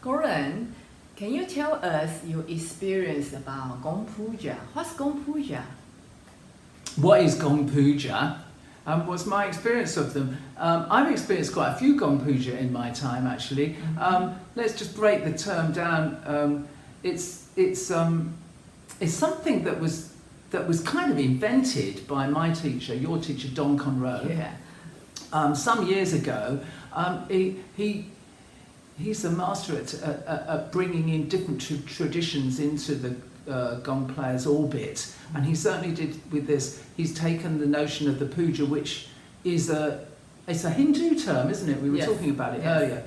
Gordon, can you tell us your experience about Gong Puja? What's Gong Puja? What is Gong Puja? What's my experience of them? I've experienced quite a few Gong Puja in my time, actually. Let's just break the term down. It's something that was kind of invented by my teacher, your teacher, Don Conreaux. Yeah. Some years ago. He's a master at bringing in different traditions into the gong player's orbit, and he certainly did with this. He's taken the notion of the puja, which is it's a Hindu term, isn't it? We were talking about it earlier.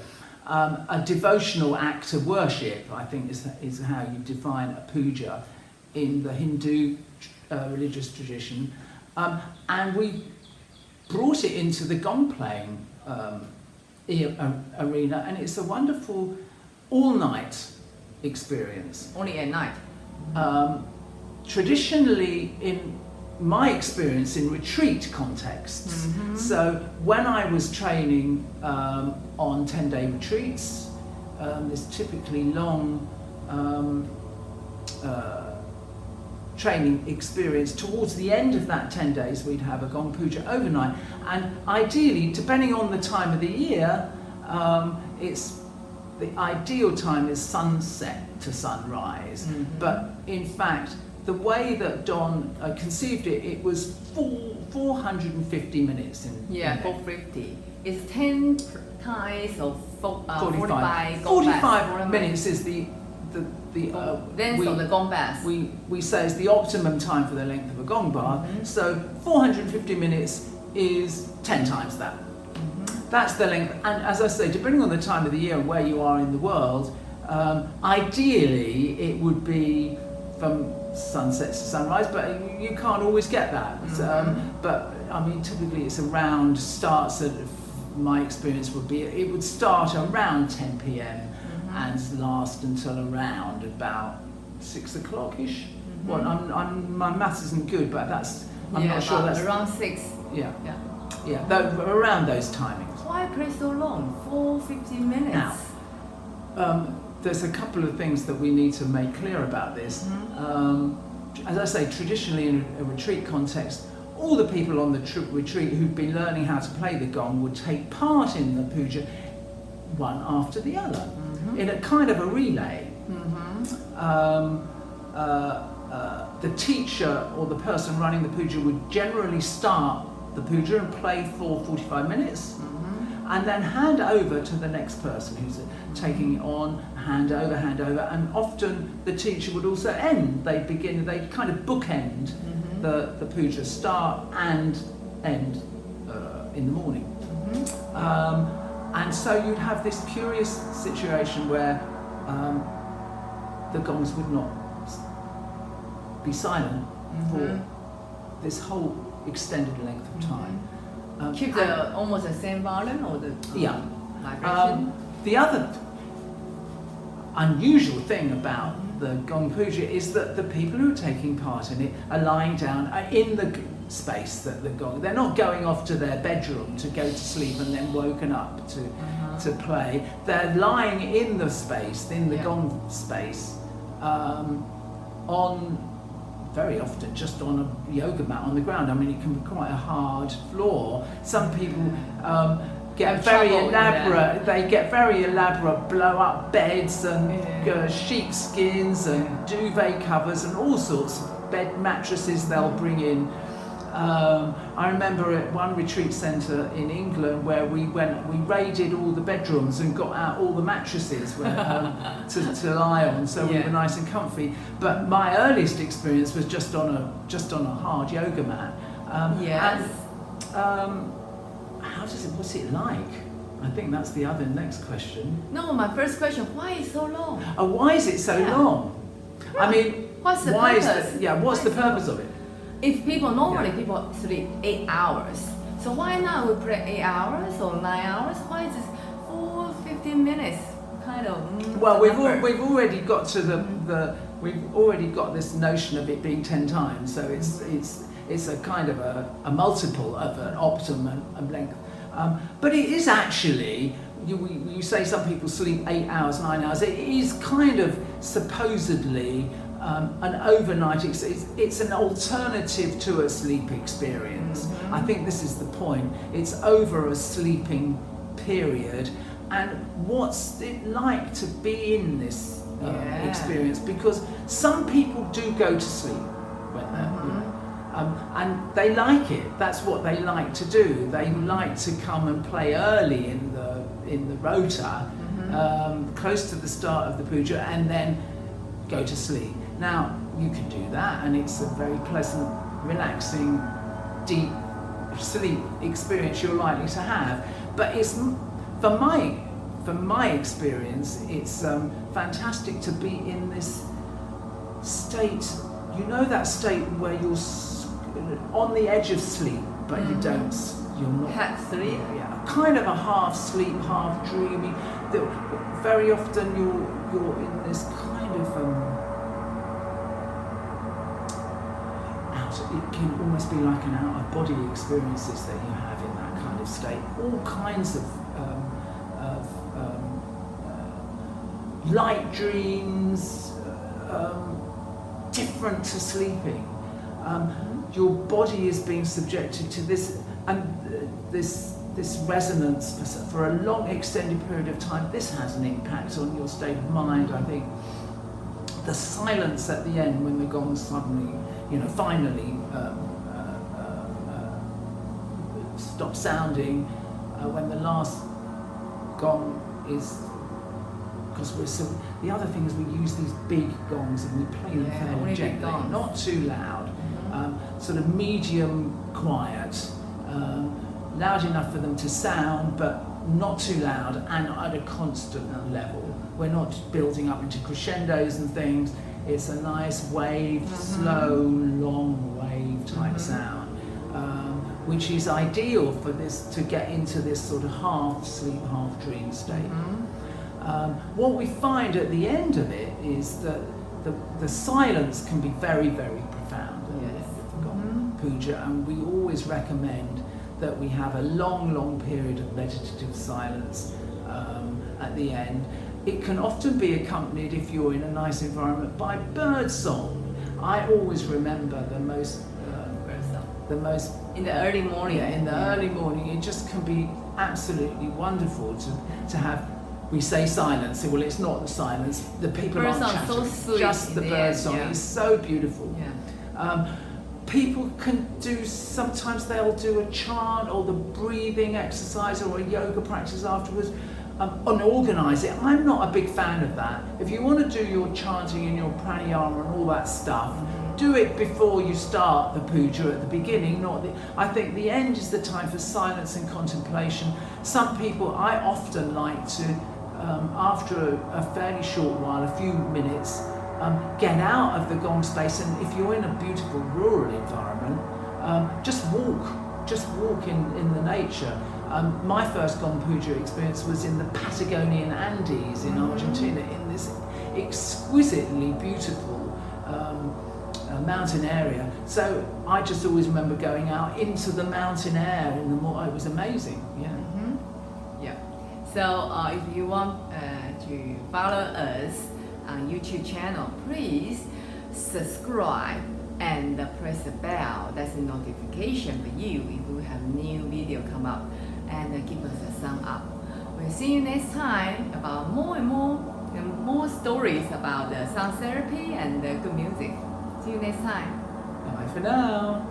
A devotional act of worship, I think, is how you define a puja in the Hindu religious tradition, and we brought it into the gong playing arena, and it's a wonderful all-night experience. Only at night? Traditionally, in my experience, in retreat contexts. So when I was training on 10-day retreats, this typically long training experience, towards the end of that 10 days we'd have a Gong Puja overnight, and ideally, depending on the time of the year, it's the ideal time is sunset to sunrise. But in fact, the way that Don conceived it, it was 450 minutes in 450. It's 10 times of 45 minutes is the length of the gong bath. We say is the optimum time for the length of a gong bath. So 450 minutes is 10 times that. That's the length. And as I say, depending on the time of the year and where you are in the world, ideally it would be from sunset to sunrise, but you can't always get that. But I mean, typically it's around, starts at, my experience would be, it would start around 10 p.m. and last until around about 6 o'clock-ish. Well, my maths isn't good, but I'm not sure that's... around 6. Around those timings. Why pray so long? 450 minutes? Now, there's a couple of things that we need to make clear about this. As I say, traditionally in a retreat context, all the people on the retreat who've been learning how to play the gong would take part in the puja one after the other, in a kind of a relay. The teacher or the person running the puja would generally start the puja and play for 45 minutes, and then hand over to the next person who's taking it on, hand over, and often the teacher would also end. They'd kind of bookend the puja, start and end in the morning. And so you'd have this curious situation where the gongs would not be silent for this whole extended length of time. Keep almost the same volume or the vibration? The other unusual thing about the Gong Puja is that the people who are taking part in it are lying down in the space that the gong. They're not going off to their bedroom to go to sleep and then woken up to play. They're lying in the space, in the gong space, on very often just on a yoga mat on the ground. I mean, it can be quite a hard floor. Some people get very elaborate. They get very elaborate blow-up beds and sheepskins and duvet covers and all sorts of bed mattresses they'll bring in. I remember at one retreat centre in England where we raided all the bedrooms and got out all the mattresses to lie on, so we were nice and comfy. But my earliest experience was just on a hard yoga mat. What's it like? I think that's the next question. No, my first question, why is it so long? Why is it so long? I mean, what's the purpose? What's the purpose of it? If normally people sleep 8 hours, so why not we pray 8 hours or 9 hours? Why is it 4-15 minutes? Kind of. Well, we've already got to we've already got this notion of it being 10 times, so it's a kind of a multiple of an optimum length. But it is actually you say some people sleep 8 hours, 9 hours. It is kind of supposedly an overnight. It's an alternative to a sleep experience. I think this is the point. It's over a sleeping period, and what's it like to be in this experience? Because some people do go to sleep when they're, and they like it. That's what they like to do. They like to come and play early in the rota, close to the start of the puja, and then go to sleep. Now you can do that, and it's a very pleasant, relaxing, deep sleep experience you're likely to have. But it's from my experience, it's fantastic to be in this state. You know, that state where you're on the edge of sleep, but you're not half sleep. Yeah, kind of a half sleep, half dreamy. Very often you're in this kind of it can almost be like an out-of-body experiences that you have in that kind of state. All kinds of light dreams, different to sleeping. Your body is being subjected to this this resonance for a long extended period of time. This has an impact on your state of mind. I think the silence at the end when the gongs suddenly, finally stop sounding, when the last gong is, because the other thing is we use these big gongs and we play them fairly gently, not too loud, sort of medium quiet, loud enough for them to sound, but not too loud and at a constant level. We're not building up into crescendos and things. It's a nice wave, slow, long wave type sound, which is ideal for this to get into this sort of half sleep, half dream state. What we find at the end of it is that the silence can be very, very profound with Gong Puja, and we always recommend that we have a long, long period of meditative silence at the end. It can often be accompanied, if you're in a nice environment, by bird song. I always remember the most in the early morning. Yeah, in the early morning, it just can be absolutely wonderful to have. We say silence. Well, it's not the silence. The people aren't chatting. So sweet, just the bird song is so beautiful. People can do. Sometimes they'll do a chant or the breathing exercise or a yoga practice afterwards. And organise it. I'm not a big fan of that. If you want to do your chanting and your pranayama and all that stuff, do it before you start the puja at the beginning, I think the end is the time for silence and contemplation. Some people, I often like to, after a fairly short while, a few minutes, get out of the gong space, and if you're in a beautiful rural environment, just walk in the nature. My first Gong Puja experience was in the Patagonian Andes in Argentina, in this exquisitely beautiful mountain area. So I just always remember going out into the mountain air in the morning. It was amazing. So if you want to follow us on YouTube channel, please subscribe and press the bell. That's a notification for you if we have new video come up, and give us a thumb up. We'll see you next time about more and more stories about the sound therapy and the good music. See you next time. Bye for now.